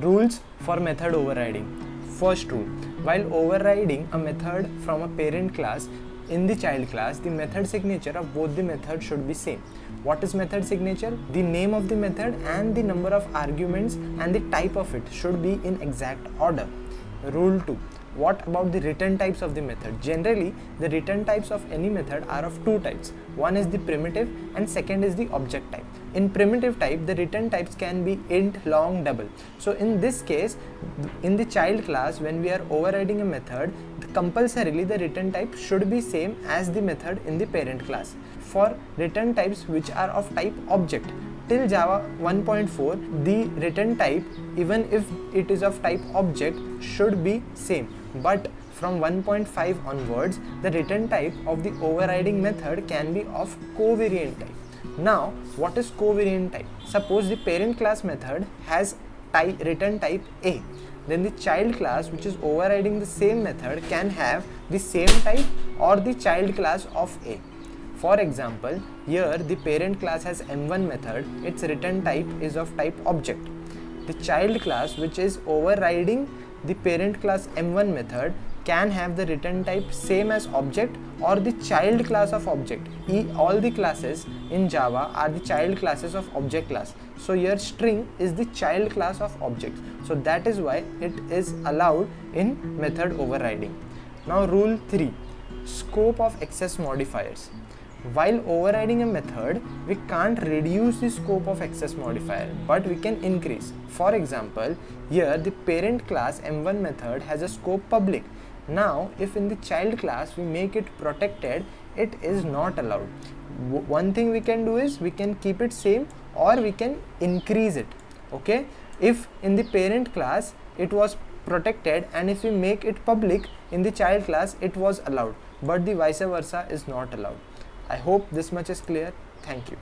Rules for method overriding. First rule: while overriding a method from a parent class in the child class, the method signature of both the methods should be same. What is method signature? The name of the method and the number of arguments and the type of it should be in exact order. Rule 2: what about the return types of the method? Generally, the return types of any method are of two types. One is the primitive and second is the object type. In primitive type, the return types can be int, long, double. So in this case, in the child class, when we are overriding a method, compulsorily the return type should be same as the method in the parent class. For return types which are of type object, till Java 1.4, the return type, even if it is of type object, should be same. But from 1.5 onwards, the return type of the overriding method can be of covariant type. Now, what is covariant type? Suppose the parent class method has return type A. Then the child class, which is overriding the same method, can have the same type or the child class of A. For example, here the parent class has M1 method, its return type is of type object. The child class, which is overriding the parent class M1 method, can have the return type same as object or the child class of object. All the classes in Java are the child classes of object class. So here string is the child class of object. So that is why it is allowed in method overriding. Now rule 3: scope of access modifiers. While overriding a method, we can't reduce the scope of access modifier, but we can increase. For example, here the parent class M1 method has a scope public. Now, if in the child class we make it protected, it is not allowed. One thing we can do is we can keep it same or we can increase it. Okay? If in the parent class it was protected and if we make it public in the child class, it was allowed, but the vice versa is not allowed. I hope this much is clear. Thank you.